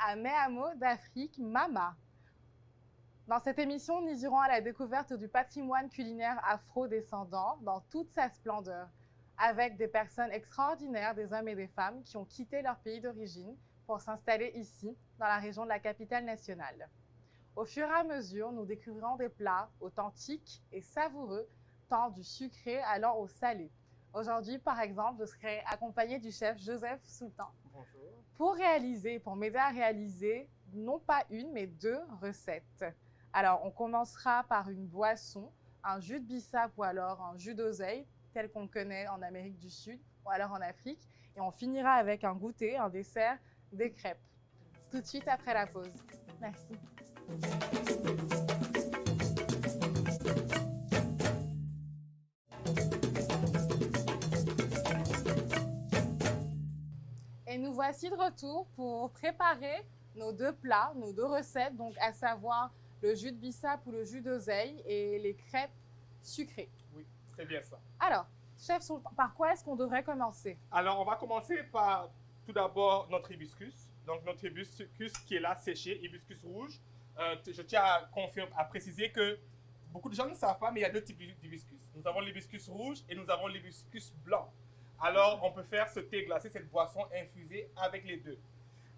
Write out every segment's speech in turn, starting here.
à Méamo d'Afrique, Mama. Dans cette émission, nous irons à la découverte du patrimoine culinaire afro-descendant dans toute sa splendeur, avec des personnes extraordinaires, des hommes et des femmes qui ont quitté leur pays d'origine pour s'installer ici, dans la région de la capitale nationale. Au fur et à mesure, nous découvrirons des plats authentiques et savoureux, tant du sucré allant au salé. Aujourd'hui, par exemple, je serai accompagnée du chef Joseph Sultan. Bonjour. Pour m'aider à réaliser non pas une, mais 2 recettes. Alors, on commencera par une boisson, un jus de bissap ou alors un jus d'oseille, tel qu'on connaît en Amérique du Sud ou alors en Afrique. Et on finira avec un goûter, un dessert, des crêpes. Tout de suite après la pause. Merci. Et nous voici de retour pour préparer nos 2 plats, nos 2 recettes, donc à savoir le jus de bissap ou le jus d'oseille et les crêpes sucrées. Oui, c'est bien ça. Alors, chef Sultan, par quoi est-ce qu'on devrait commencer? Alors, on va commencer par tout d'abord notre hibiscus. Donc, notre hibiscus qui est là séché, hibiscus rouge. Je tiens à préciser que beaucoup de gens ne savent pas, mais il y a 2 types d'hibiscus. Nous avons l'hibiscus rouge et nous avons l'hibiscus blanc. Alors, on peut faire ce thé glacé, cette boisson infusée avec les 2.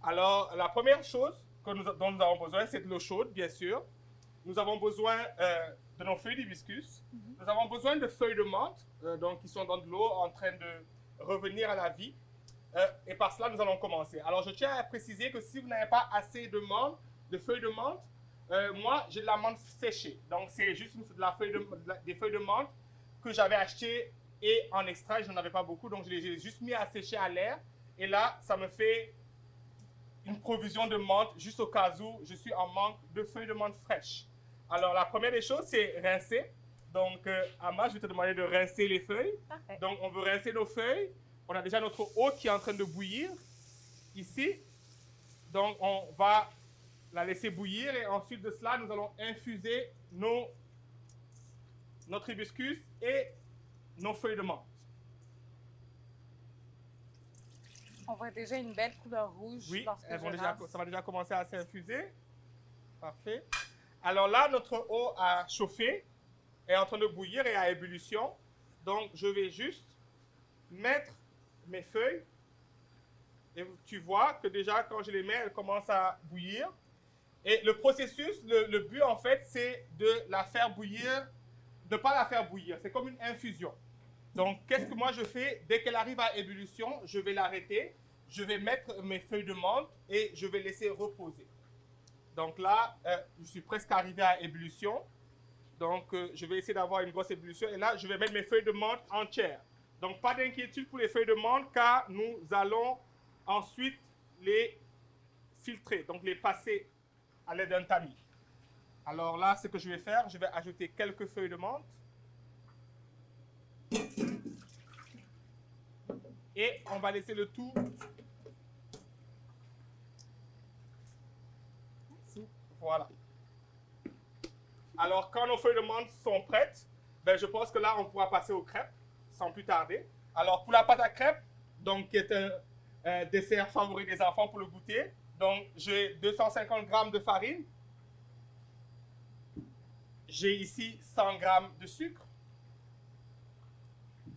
Alors, la première chose dont nous avons besoin, c'est de l'eau chaude, bien sûr. Nous avons besoin de nos feuilles d'hibiscus. Nous avons besoin de feuilles de menthe, donc qui sont dans de l'eau en train de revenir à la vie. Et par cela, nous allons commencer. Alors, je tiens à préciser que si vous n'avez pas assez de menthe, de feuilles de menthe, moi, j'ai de la menthe séchée. Donc, c'est juste des feuilles de menthe que j'avais achetées et en extrait, je n'en avais pas beaucoup, donc je les ai juste mis à sécher à l'air. Et là, ça me fait une provision de menthe, juste au cas où je suis en manque de feuilles de menthe fraîches. Alors, la première des choses, c'est rincer. Donc, Ama, je vais te demander de rincer les feuilles. Parfait. Donc, on veut rincer nos feuilles. On a déjà notre eau qui est en train de bouillir ici. Donc, on va la laisser bouillir et ensuite de cela, nous allons infuser notre hibiscus et nos feuilles de menthe. On voit déjà une belle couleur rouge. Oui, lorsque ça va déjà commencer à s'infuser. Parfait. Alors là, notre eau a chauffé, est en train de bouillir et à ébullition. Donc, je vais juste mettre mes feuilles. Et tu vois que déjà, quand je les mets, elles commencent à bouillir. Et le processus, le but en fait, c'est de la faire bouillir, de ne pas la faire bouillir. C'est comme une infusion. Donc, qu'est-ce que moi je fais? Dès qu'elle arrive à ébullition, je vais l'arrêter. Je vais mettre mes feuilles de menthe et je vais laisser reposer. Donc là, je suis presque arrivé à ébullition. Donc, je vais essayer d'avoir une grosse ébullition. Et là, je vais mettre mes feuilles de menthe entières. Donc, pas d'inquiétude pour les feuilles de menthe, car nous allons ensuite les filtrer, donc les passer à l'aide d'un tamis. Alors là, ce que je vais faire, je vais ajouter quelques feuilles de menthe. Et on va laisser le tout. Voilà. Alors, quand nos feuilles de menthe sont prêtes, ben, je pense que là, on pourra passer aux crêpes sans plus tarder. Alors, pour la pâte à crêpes, donc, qui est un dessert favori des enfants pour le goûter, donc j'ai 250 g de farine. J'ai ici 100 g de sucre.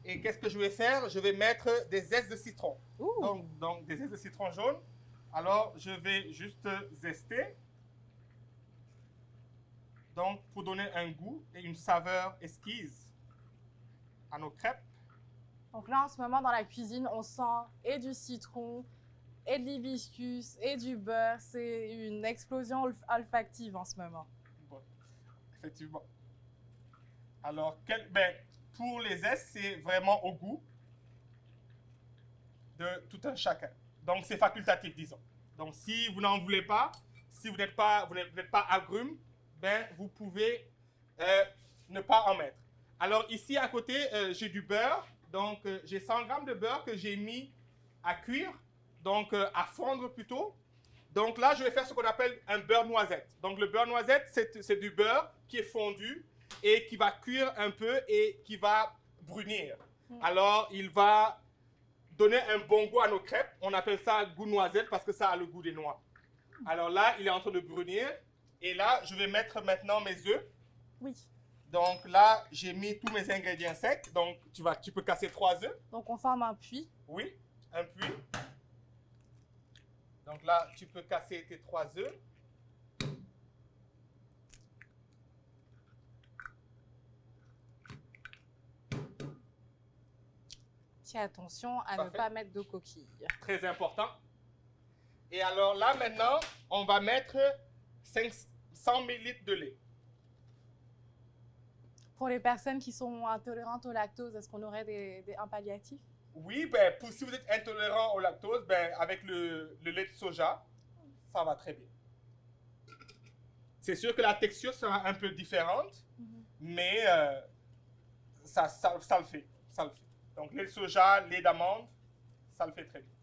Et qu'est-ce que je vais faire? Je vais mettre des zestes de citron. Donc, des zestes de citron jaune. Alors, je vais juste zester. Donc, pour donner un goût et une saveur exquise à nos crêpes. Donc là, en ce moment, dans la cuisine, on sent et du citron, et de l'hibiscus, et du beurre. C'est une explosion olfactive en ce moment. Bon, effectivement. Alors, pour les zestes, c'est vraiment au goût de tout un chacun. Donc, c'est facultatif, disons. Donc, si vous n'en voulez pas, si vous n'êtes pas agrume, ben, vous pouvez ne pas en mettre. Alors, ici, à côté, j'ai du beurre. Donc, j'ai 100 g de beurre que j'ai mis à cuire, donc à fondre plutôt. Donc là, je vais faire ce qu'on appelle un beurre noisette. Donc, le beurre noisette, c'est du beurre qui est fondu et qui va cuire un peu et qui va brunir. Alors, il va donner un bon goût à nos crêpes. On appelle ça goût noisette parce que ça a le goût des noix. Alors là, il est en train de brunir. Et là, je vais mettre maintenant mes œufs. Oui. Donc là, j'ai mis tous mes ingrédients secs. Donc tu peux casser 3 œufs. Donc on forme un puits. Oui, un puits. Donc là, tu peux casser tes 3 œufs. Tiens, attention à ne Parfait. pas mettre de coquilles. Très important. Et alors là, maintenant, on va mettre 100 ml de lait. Pour les personnes qui sont intolérantes au lactose, est-ce qu'on aurait un palliatif? Oui, ben, si vous êtes intolérant au lactose, ben, avec le lait de soja, ça va très bien. C'est sûr que la texture sera un peu différente, mais ça le fait. Ça le fait. Donc, lait de soja, lait d'amande, ça le fait très bien.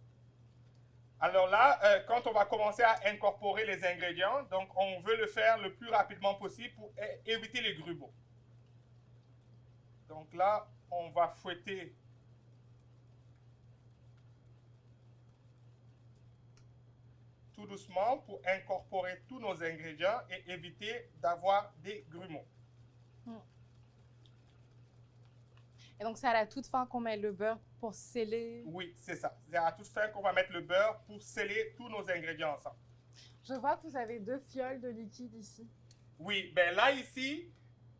Alors là, quand on va commencer à incorporer les ingrédients, donc on veut le faire le plus rapidement possible pour éviter les grumeaux. Donc là, on va fouetter tout doucement pour incorporer tous nos ingrédients et éviter d'avoir des grumeaux. Et donc c'est à la toute fin qu'on met le beurre pour sceller. Oui, c'est ça. C'est à toute fin qu'on va mettre le beurre pour sceller tous nos ingrédients ensemble. Je vois que vous avez 2 fioles de liquide ici. Oui, ben là ici,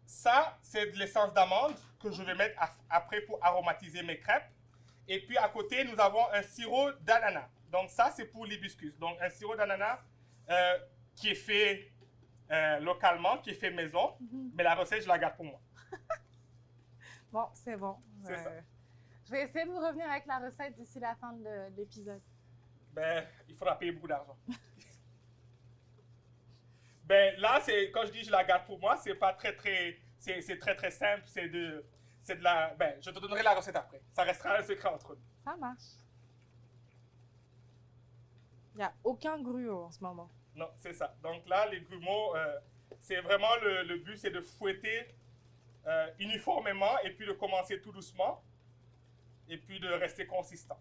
ça c'est de l'essence d'amande que je vais mettre après pour aromatiser mes crêpes. Et puis à côté, nous avons un sirop d'ananas. Donc ça c'est pour l'hibiscus. Donc un sirop d'ananas qui est fait localement, qui est fait maison. Mais la recette, je la garde pour moi. Bon, c'est bon. C'est ça. Je vais essayer de vous revenir avec la recette d'ici la fin de l'épisode. Ben, il faudra payer beaucoup d'argent. Ben là, quand je dis je la garde pour moi, c'est pas c'est très simple. C'est de la. Ben, je te donnerai la recette après. Ça restera un secret entre nous. Ça marche. Il n'y a aucun gruau en ce moment. Non, c'est ça. Donc là, les grumeaux, c'est vraiment le but, c'est de fouetter uniformément et puis de commencer tout doucement et puis de rester consistant.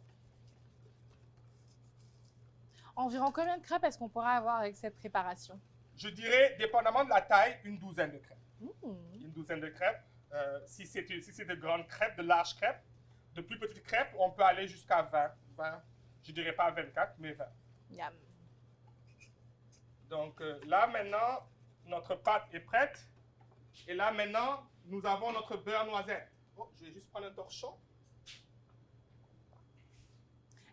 Environ combien de crêpes est-ce qu'on pourra avoir avec cette préparation? Je dirais, dépendamment de la taille, une douzaine de crêpes. Une douzaine de crêpes. Si c'est de grandes crêpes, de larges crêpes, de plus petites crêpes, on peut aller jusqu'à 20. Je dirais pas 24, mais 20. Yum. Donc là, maintenant, notre pâte est prête. Et là, maintenant, nous avons notre beurre noisette. Oh, je vais juste prendre un torchon.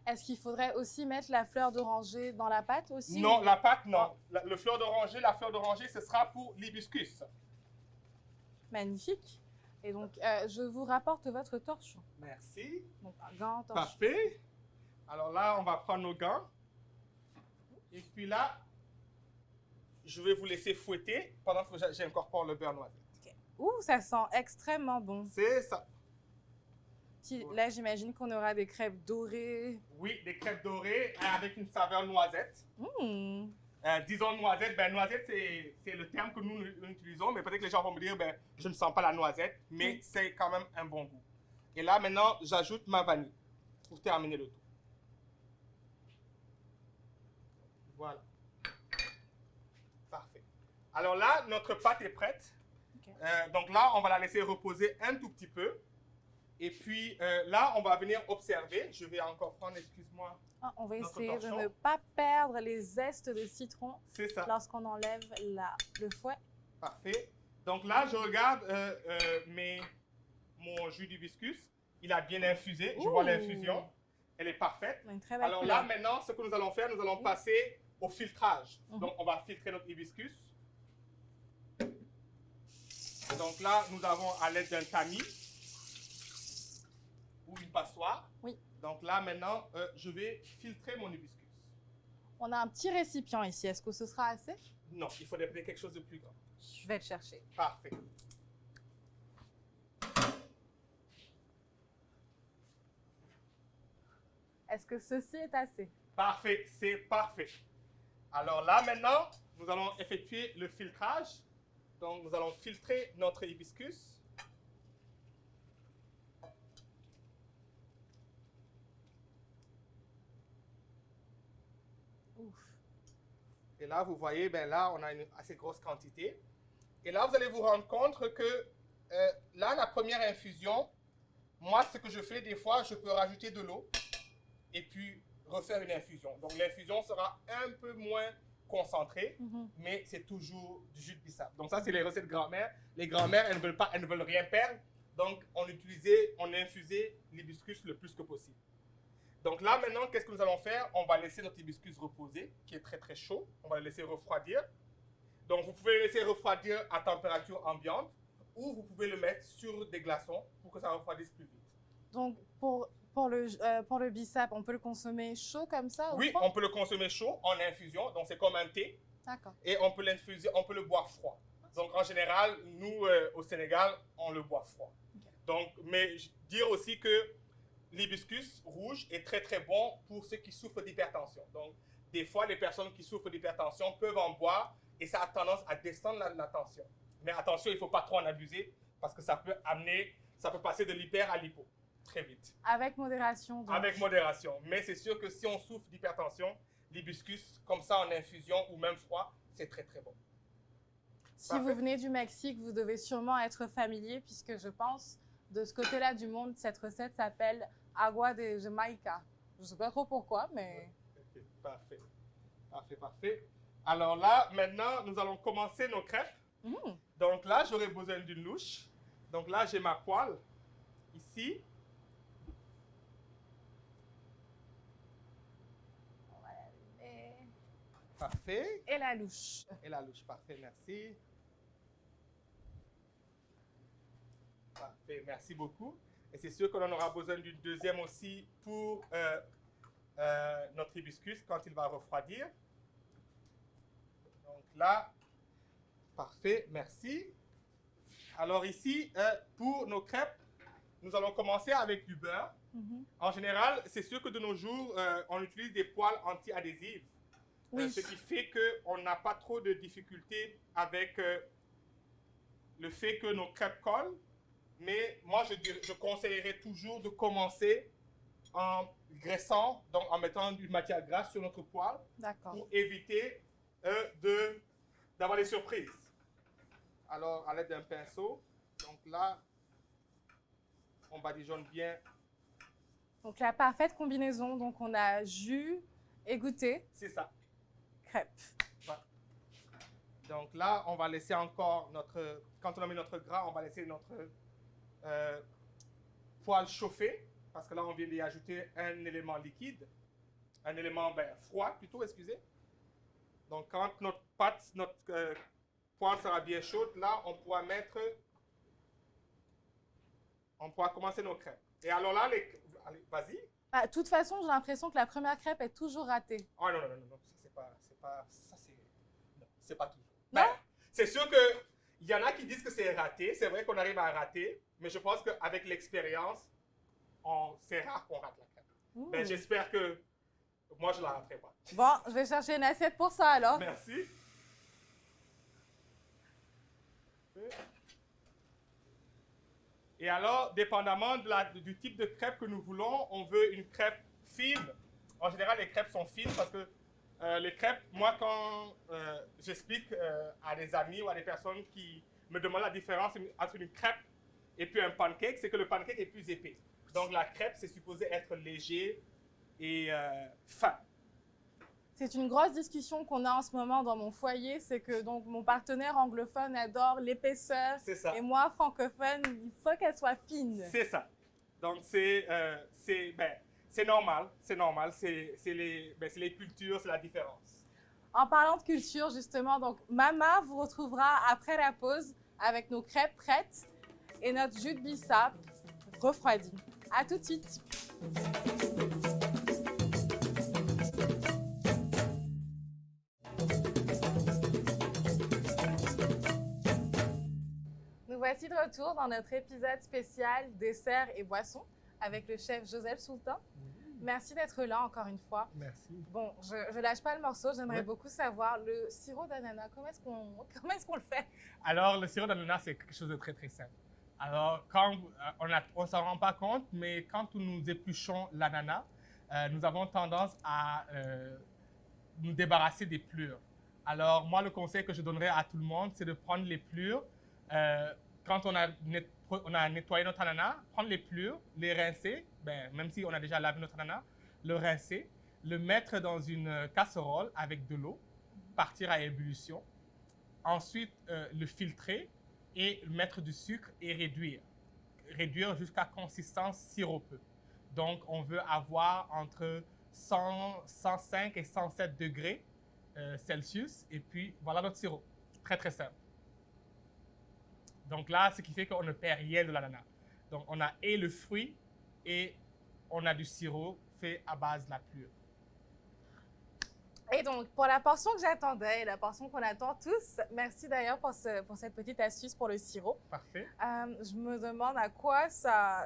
Est-ce qu'il faudrait aussi mettre la fleur d'oranger dans la pâte aussi? Non, la pâte, non. La fleur d'oranger, ce sera pour l'hibiscus. Magnifique. Et donc, je vous rapporte votre torchon. Merci. Donc, un gant, torchon. Parfait. Alors là, on va prendre nos gants. Et puis là, je vais vous laisser fouetter pendant que j'incorpore le beurre noisette. Okay. Ouh, ça sent extrêmement bon. C'est ça. Là, j'imagine qu'on aura des crêpes dorées. Oui, des crêpes dorées avec une saveur noisette. Disons noisette, noisette c'est le terme que nous utilisons, mais peut-être que les gens vont me dire, je ne sens pas la noisette, mais c'est quand même un bon goût. Et là, maintenant, j'ajoute ma vanille pour terminer le tout. Voilà. Parfait. Alors là, notre pâte est prête. Okay. Donc là, on va la laisser reposer un tout petit peu. Et puis là, on va venir observer. Je vais encore prendre, excuse-moi. On va essayer de ne pas perdre les zestes de citron lorsqu'on enlève le fouet. Parfait. Donc là, je regarde mon jus d'hibiscus. Il a bien infusé. Je vois l'infusion. Elle est parfaite. Alors là, maintenant, ce que nous allons faire, nous allons passer au filtrage. Donc, on va filtrer notre hibiscus. Donc là, nous avons à l'aide d'un tamis ou une passoire. Oui. Donc là, maintenant, je vais filtrer mon hibiscus. On a un petit récipient ici. Est-ce que ce sera assez? Non, il faudrait quelque chose de plus grand. Je vais le chercher. Parfait. Est-ce que ceci est assez? Parfait, c'est parfait. Alors là, maintenant, nous allons effectuer le filtrage. Donc, nous allons filtrer notre hibiscus. Ouf. Et là, vous voyez, ben là, on a une assez grosse quantité. Et là, vous allez vous rendre compte que là, la première infusion, moi, ce que je fais des fois, je peux rajouter de l'eau et puis refaire une infusion. Donc, l'infusion sera un peu moins concentrée, mais c'est toujours du jus de bissap. Donc, ça, c'est les recettes grand-mère. Les grand-mères, elles ne veulent rien perdre. Donc, on infusait l'hibiscus le plus que possible. Donc là, maintenant, qu'est-ce que nous allons faire? On va laisser notre hibiscus reposer, qui est très, très chaud. On va le laisser refroidir. Donc, vous pouvez le laisser refroidir à température ambiante ou vous pouvez le mettre sur des glaçons pour que ça refroidisse plus vite. Donc, pour le bissap, on peut le consommer chaud comme ça? Oui, on peut le consommer chaud en infusion. Donc, c'est comme un thé. D'accord. Et on peut l'infuser, on peut le boire froid. Donc, en général, nous, au Sénégal, on le boit froid. Okay. Donc, mais dire aussi que l'hibiscus rouge est très, très bon pour ceux qui souffrent d'hypertension. Donc, des fois, les personnes qui souffrent d'hypertension peuvent en boire et ça a tendance à descendre la tension. Mais attention, il ne faut pas trop en abuser parce que ça peut passer de l'hyper à l'hypo très vite. Avec modération. Donc. Avec modération. Mais c'est sûr que si on souffre d'hypertension, l'hibiscus, comme ça en infusion ou même froid, c'est très, très bon. Si vous venez du Mexique, vous devez sûrement être familier puisque je pense, de ce côté-là du monde, cette recette s'appelle agua de Jamaica. Je ne sais pas trop pourquoi, mais... Okay, parfait. Parfait, parfait. Alors là, maintenant, nous allons commencer nos crêpes. Donc là, j'aurai besoin d'une louche. Donc là, j'ai ma poêle ici. On va l'allumer. Parfait. Et la louche. Et la louche, parfait, merci. Parfait, merci beaucoup. Et c'est sûr qu'on en aura besoin d'une deuxième aussi pour notre hibiscus quand il va refroidir. Donc là, parfait, merci. Alors ici, pour nos crêpes, nous allons commencer avec du beurre. En général, c'est sûr que de nos jours, on utilise des poêles anti-adhésives. Oui. Ce qui fait qu'on n'a pas trop de difficultés avec le fait que nos crêpes collent. Mais moi, je conseillerais toujours de commencer en graissant, donc en mettant une matière grasse sur notre poêle pour éviter d'avoir des surprises. Alors, à l'aide d'un pinceau, donc là, on badigeonne bien. Donc, la parfaite combinaison. Donc, on a jus et goûter. C'est ça. Crêpes. Voilà. Donc là, on va laisser encore notre... Quand on a mis notre gras, on va laisser notre poêle chauffer. Parce que là, on vient d'y ajouter un élément liquide. Un élément froid, plutôt, excusez. Donc, quand notre poêle sera bien chaude, là, on pourra commencer nos crêpes. Et alors là, allez, vas-y. De toute façon, j'ai l'impression que la première crêpe est toujours ratée. Oh non, c'est pas toujours. Non? C'est sûr qu'il y en a qui disent que c'est raté. C'est vrai qu'on arrive à rater, mais je pense qu'avec l'expérience, c'est rare qu'on rate la crêpe. Mais j'espère que moi, je ne la raterai pas. Bon, je vais chercher une assiette pour ça alors. Merci. Et alors, dépendamment du type de crêpe que nous voulons, on veut une crêpe fine. En général, les crêpes sont fines parce que les crêpes, moi, quand j'explique à des amis ou à des personnes qui me demandent la différence entre une crêpe et puis un pancake, c'est que le pancake est plus épais. Donc, la crêpe, c'est supposé être léger et fin. C'est une grosse discussion qu'on a en ce moment dans mon foyer, c'est que donc mon partenaire anglophone adore l'épaisseur. C'est ça. Et moi, francophone, il faut qu'elle soit fine. C'est ça. Donc, c'est normal, c'est normal. C'est les cultures, c'est la différence. En parlant de culture, justement, donc Mama vous retrouvera après la pause avec nos crêpes prêtes et notre jus de bissap refroidi. À tout de suite. Nous voici de retour dans notre épisode spécial dessert et boissons avec le chef Joseph Sultan. Merci d'être là encore une fois. Merci. Bon, je lâche pas le morceau, j'aimerais beaucoup savoir le sirop d'ananas, comment est-ce qu'on le fait? Alors, le sirop d'ananas, c'est quelque chose de très très simple. Alors, quand on ne s'en rend pas compte, mais quand nous épluchons l'ananas, nous avons tendance à nous débarrasser des plures. Alors, moi, le conseil que je donnerais à tout le monde, c'est de prendre les pelures. Quand on a nettoyé notre ananas, prendre les pelures, les rincer, même si on a déjà lavé notre ananas, le rincer, le mettre dans une casserole avec de l'eau, partir à ébullition. Ensuite, le filtrer et mettre du sucre et réduire. Réduire jusqu'à consistance sirupeux. Donc, on veut avoir entre 105 et 107 degrés Celsius. Et puis, voilà notre sirop. Très, très simple. Donc là, ce qui fait qu'on ne perd rien de l'ananas. Donc, on a et le fruit et on a du sirop fait à base de la pelure. Et donc, pour la portion que j'attendais, la portion qu'on attend tous, merci d'ailleurs pour cette petite astuce pour le sirop. Parfait. Je me demande à quoi ça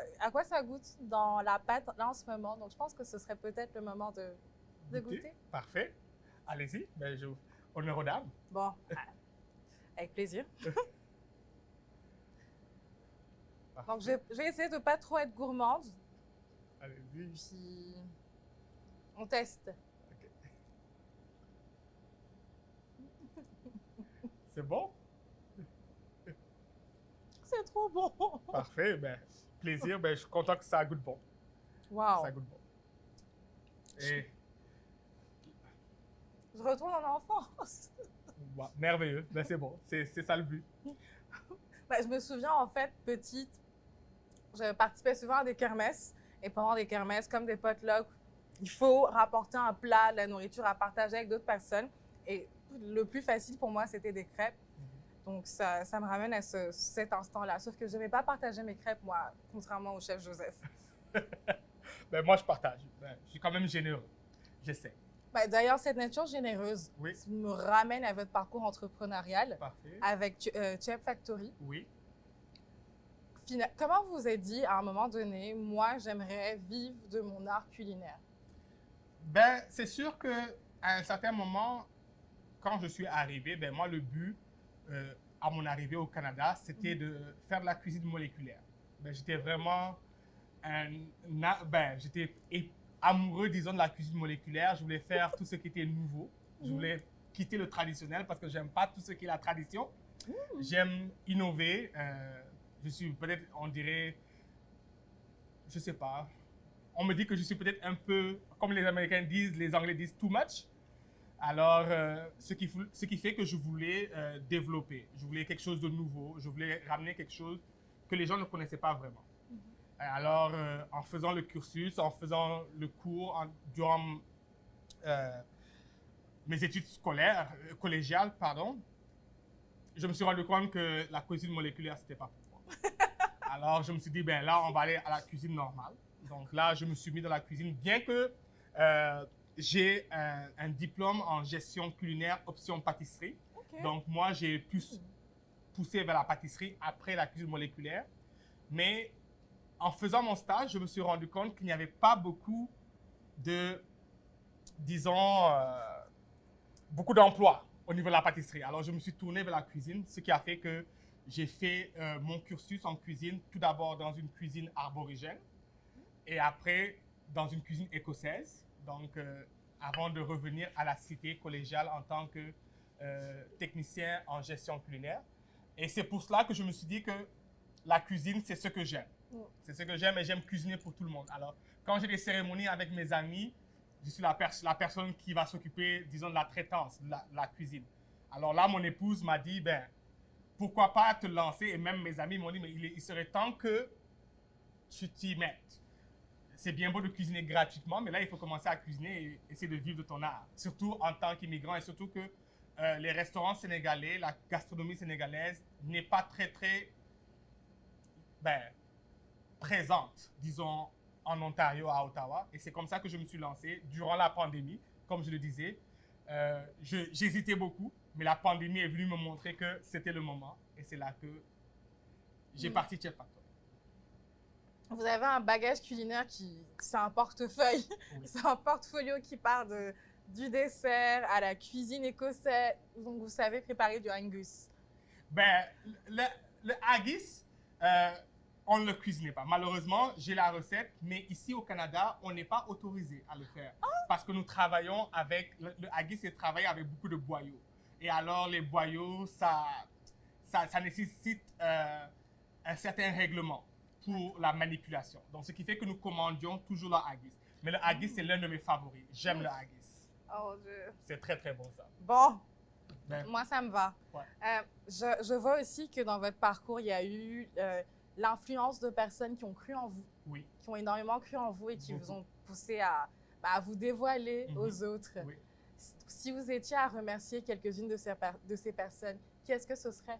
goûte dans la pâte là en ce moment. Donc, je pense que ce serait peut-être le moment de goûter. Parfait. Allez-y. Honneur aux dames. Bon, avec plaisir. Donc, je vais essayer de ne pas trop être gourmande. Allez-y. Puis, on teste. C'est bon? C'est trop bon! Parfait. Plaisir. Je suis content que ça goûte bon. Wow! Ça goûte bon. Et... Je retourne en enfance. Wow, merveilleux. C'est bon. C'est ça le but. Je me souviens, en fait, petite, je participais souvent à des kermesses. Et pendant des kermesses, comme des potlucks, il faut rapporter un plat, de la nourriture à partager avec d'autres personnes. Et le plus facile pour moi, c'était des crêpes. Donc, ça me ramène à cet instant-là. Sauf que je n'aimais pas partager mes crêpes, moi, contrairement au chef Joseph. Moi, je partage. Je suis quand même généreux. J'essaie. D'ailleurs, cette nature généreuse me ramène à votre parcours entrepreneurial. Parfait. Avec Chef Factory. Oui. Comment vous vous êtes dit, à un moment donné, moi, j'aimerais vivre de mon art culinaire? C'est sûr qu'à un certain moment, quand je suis arrivé, moi, le but à mon arrivée au Canada, c'était de faire de la cuisine moléculaire. J'étais vraiment j'étais amoureux, disons, de la cuisine moléculaire. Je voulais faire tout ce qui était nouveau. Je voulais quitter le traditionnel parce que j'aime pas tout ce qui est la tradition. J'aime innover. Je suis peut-être, on dirait, je sais pas. On me dit que je suis peut-être un peu, comme les Américains disent, les Anglais disent too much. Alors, ce qui fait que je voulais développer. Je voulais quelque chose de nouveau. Je voulais ramener quelque chose que les gens ne connaissaient pas vraiment. Alors, en faisant le cursus, en faisant le cours, durant mes études scolaires, collégiales, je me suis rendu compte que la cuisine moléculaire, c'était pas pour moi. Alors, je me suis dit, là, on va aller à la cuisine normale. Donc là, je me suis mis dans la cuisine, bien que j'ai un diplôme en gestion culinaire option pâtisserie. Okay. Donc moi, j'ai pu pousser vers la pâtisserie après la cuisine moléculaire. Mais en faisant mon stage, je me suis rendu compte qu'il n'y avait pas beaucoup de, disons, beaucoup d'emplois au niveau de la pâtisserie. Alors, je me suis tourné vers la cuisine, ce qui a fait que j'ai fait mon cursus en cuisine, tout d'abord dans une cuisine arborigène et après dans une cuisine écossaise. Donc, avant de revenir à la cité collégiale en tant que technicien en gestion culinaire. Et c'est pour cela que je me suis dit que la cuisine, c'est ce que j'aime. C'est ce que j'aime et j'aime cuisiner pour tout le monde. Alors, quand j'ai des cérémonies avec mes amis, je suis la personne qui va s'occuper, disons, de la traitance, de la cuisine. Alors là, mon épouse m'a dit, pourquoi pas te lancer? Et même mes amis m'ont dit, mais il serait temps que tu t'y mettes. C'est bien beau de cuisiner gratuitement, mais là, il faut commencer à cuisiner et essayer de vivre de ton art. Surtout en tant qu'immigrant et surtout que les restaurants sénégalais, la gastronomie sénégalaise n'est pas très présente, disons, en Ontario, à Ottawa. Et c'est comme ça que je me suis lancé durant la pandémie. Comme je le disais, j'hésitais beaucoup, mais la pandémie est venue me montrer que c'était le moment. Et c'est là que j'ai parti Chef Factory. Vous avez un bagage culinaire c'est un portefeuille, oui. C'est un portfolio qui part du dessert à la cuisine écossaise. Donc, vous savez préparer du haggis. Le haggis, on ne le cuisinait pas. Malheureusement, j'ai la recette, mais ici au Canada, on n'est pas autorisé à le faire. Parce que nous travaillons avec, le haggis est travaillé avec beaucoup de boyaux. Et alors, les boyaux, ça nécessite un certain règlement pour la manipulation. Donc, ce qui fait que nous commandions toujours le haggis. Mais le haggis, c'est l'un de mes favoris. J'aime le haggis. Oh mon Dieu. C'est très, très bon, ça. Bon, Ben, moi, ça me va. Ouais. Je vois aussi que dans votre parcours, il y a eu l'influence de personnes qui ont cru en vous, oui. qui ont énormément cru en vous et qui vous Beaucoup. ont poussé à vous dévoiler aux autres. Oui. Si vous étiez à remercier quelques-unes de ces personnes, qu'est-ce que ce serait?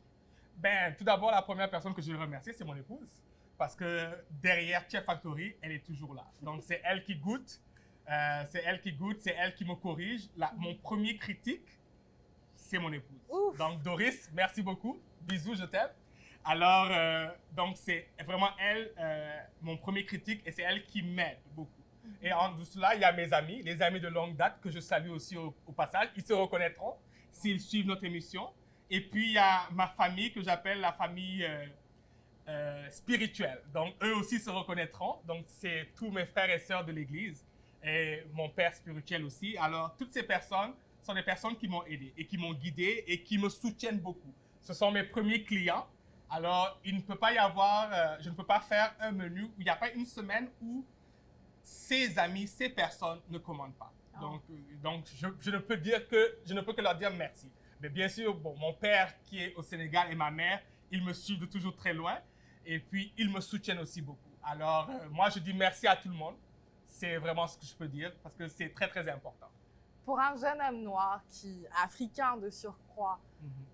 Ben, tout d'abord, la première personne que je vais remercier, c'est mon épouse. Parce que derrière Chef Factory, elle est toujours là. Donc, c'est elle qui goûte. C'est elle qui me corrige. Mon premier critique, c'est mon épouse. Ouf. Donc, Doris, merci beaucoup. Bisous, je t'aime. Alors, donc, c'est vraiment elle, mon premier critique, et c'est elle qui m'aide beaucoup. Et en dessous là, il y a mes amis, les amis de longue date que je salue aussi au passage. Ils se reconnaîtront s'ils suivent notre émission. Et puis, il y a ma famille que j'appelle la famille spirituelle. Donc, eux aussi se reconnaîtront. Donc, c'est tous mes frères et sœurs de l'Église et mon père spirituel aussi. Alors, toutes ces personnes sont des personnes qui m'ont aidé et qui m'ont guidé et qui me soutiennent beaucoup. Ce sont mes premiers clients. Alors, il ne peut pas y avoir, je ne peux pas faire un menu où il n'y a pas une semaine où ces amis, ces personnes ne commandent pas. Oh. Donc je ne peux que leur dire merci. Mais bien sûr, bon, mon père qui est au Sénégal et ma mère, ils me suivent de toujours très loin et puis ils me soutiennent aussi beaucoup. Alors, moi, je dis merci à tout le monde. C'est vraiment ce que je peux dire parce que c'est très, très important. Pour un jeune homme noir, africain de surcroît,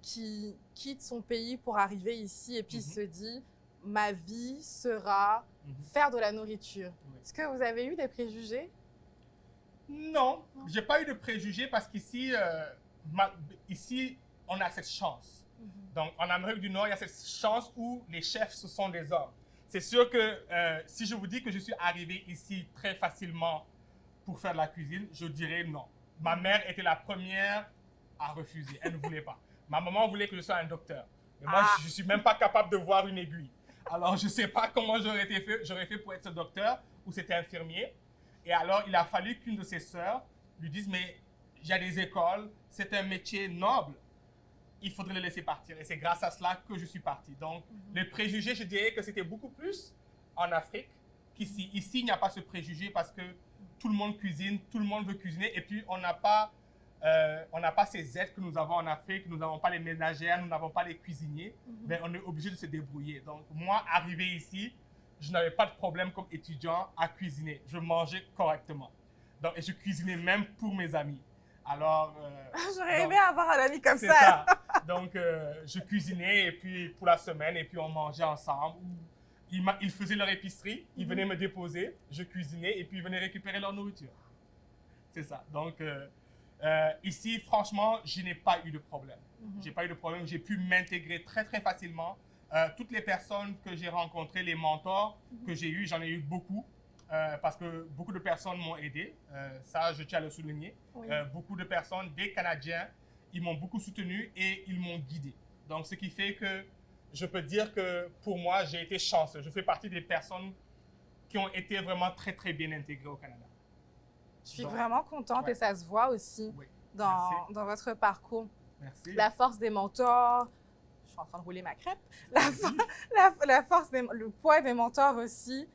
qui quitte son pays pour arriver ici et puis se dit « ma vie sera faire de la nourriture Oui. ». Est-ce que vous avez eu des préjugés? Non, je n'ai pas eu de préjugés parce qu'ici, ici, on a cette chance. Donc, en Amérique du Nord, il y a cette chance où les chefs, ce sont des hommes. C'est sûr que si je vous dis que je suis arrivé ici très facilement pour faire de la cuisine, je dirais non. Ma mère était la première à refuser. Elle ne voulait pas. Ma maman voulait que je sois un docteur. Mais moi, je ne suis même pas capable de voir une aiguille. Alors, je ne sais pas comment j'aurais fait pour être ce docteur ou cet infirmier. Et alors, il a fallu qu'une de ses sœurs lui dise, mais il y a des écoles, c'est un métier noble. Il faudrait le laisser partir. Et c'est grâce à cela que je suis parti. Donc, les préjugés, je dirais que c'était beaucoup plus en Afrique qu'ici. Ici, il n'y a pas ce préjugé parce que tout le monde cuisine, tout le monde veut cuisiner. Et puis, on n'a pas ces aides que nous avons en Afrique. Nous n'avons pas les ménagères, nous n'avons pas les cuisiniers. Mais on est obligé de se débrouiller. Donc, moi, arrivé ici, je n'avais pas de problème comme étudiant à cuisiner. Je mangeais correctement. Donc, et je cuisinais même pour mes amis. Alors, j'aurais aimé avoir un ami comme c'est ça. Donc, je cuisinais et puis pour la semaine et puis on mangeait ensemble. Ils faisaient leur épicerie, ils venaient me déposer, je cuisinais et puis ils venaient récupérer leur nourriture. C'est ça. Donc, ici, franchement, je n'ai pas eu de problème. J'ai pas eu de problème. J'ai pu m'intégrer très, très facilement. Toutes les personnes que j'ai rencontrées, les mentors que j'ai eus, j'en ai eu beaucoup. Parce que beaucoup de personnes m'ont aidé, ça je tiens à le souligner. Oui. Beaucoup de personnes, des Canadiens, ils m'ont beaucoup soutenu et ils m'ont guidé. Donc ce qui fait que je peux dire que pour moi, j'ai été chanceux. Je fais partie des personnes qui ont été vraiment très très bien intégrées au Canada. Je suis vraiment contente et ça se voit aussi Oui. dans votre parcours. Merci. La force des mentors. Je suis en train de rouler ma crêpe. La force, le poids des mentors aussi.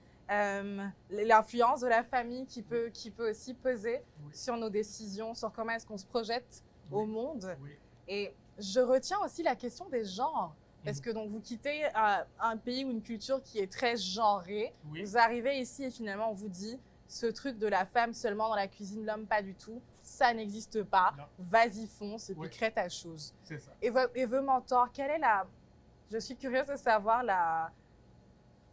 L'influence de la famille qui peut aussi peser sur nos décisions, sur comment est-ce qu'on se projette au monde. Oui. Et je retiens aussi la question des genres. Parce que donc, vous quittez un pays ou une culture qui est très genrée. Oui. Vous arrivez ici et finalement on vous dit ce truc de la femme seulement dans la cuisine, l'homme pas du tout, ça n'existe pas. Vas-y, fonce et puis crée ta chose. C'est ça. Et vos mentors, quelle est je suis curieuse de savoir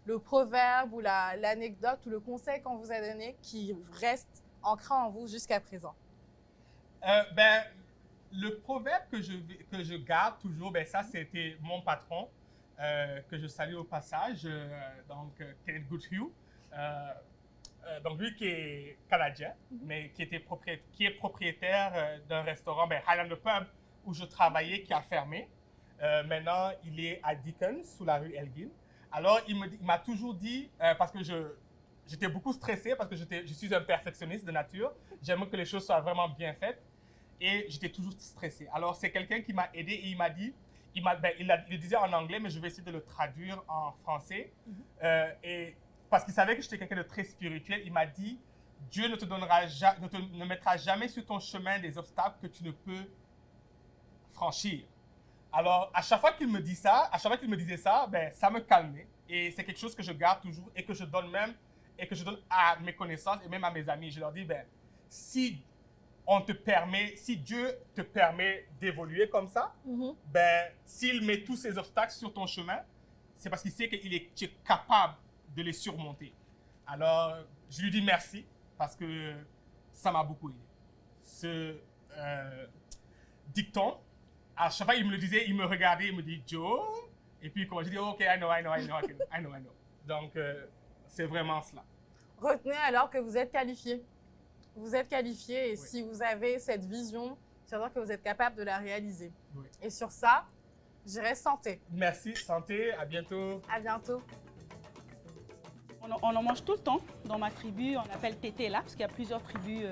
le proverbe ou l'anecdote ou le conseil qu'on vous a donné qui reste ancré en vous jusqu'à présent? Le proverbe que je garde toujours, ça c'était mon patron, que je salue au passage, donc Kenneth Goodhue. Donc lui qui est canadien, mais qui est propriétaire d'un restaurant, Highlander Pub, où je travaillais, qui a fermé. Maintenant, il est à Dickens, sous la rue Elgin. Alors, il m'a toujours dit, parce que j'étais beaucoup stressé, parce que je suis un perfectionniste de nature, j'aime que les choses soient vraiment bien faites. et j'étais toujours stressé. Alors, c'est quelqu'un qui m'a aidé et il m'a dit, il le disait en anglais, mais je vais essayer de le traduire en français. Et parce qu'il savait que j'étais quelqu'un de très spirituel, il m'a dit, Dieu ne te donnera ne mettra jamais sur ton chemin des obstacles que tu ne peux franchir. Alors, à chaque fois qu'il me dit ça, à chaque fois qu'il me disait ça, ben, ça me calmait. Et c'est quelque chose que je garde toujours et que je donne même, et que je donne à mes connaissances et même à mes amis. Je leur dis, ben, si Dieu te permet d'évoluer comme ça, ben, s'il met tous ces obstacles sur ton chemin, c'est parce qu'il sait que tu es capable de les surmonter. Alors, je lui dis merci parce que ça m'a beaucoup aidé. Ce dicton, à chaque fois, il me le disait, il me regardait, il me dit Joe. Et puis, quand je dis, OK, I know. Donc, c'est vraiment cela. Retenez alors que vous êtes qualifié. Vous êtes qualifié et si vous avez cette vision, c'est-à-dire que vous êtes capable de la réaliser. Oui. Et sur ça, j'irai santé. Merci, santé, à bientôt. À bientôt. On en mange tout le temps. Dans ma tribu, on appelle Tétéla, parce qu'il y a plusieurs tribus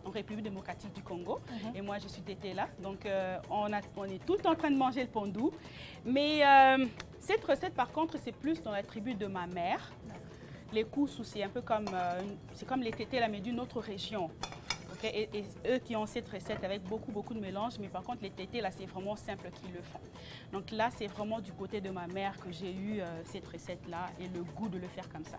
en République démocratique du Congo. Et moi, je suis Tétéla. Donc, on est tout le temps en train de manger le pondou. Mais cette recette, par contre, c'est plus dans la tribu de ma mère. Les Koussou, c'est un peu comme, c'est comme les Tétéla, mais d'une autre région. Okay? Et eux qui ont cette recette avec beaucoup de mélange, mais par contre, les Tétéla, c'est vraiment simple qu'ils le font. Donc là, c'est vraiment du côté de ma mère que j'ai eu cette recette-là et le goût de le faire comme ça.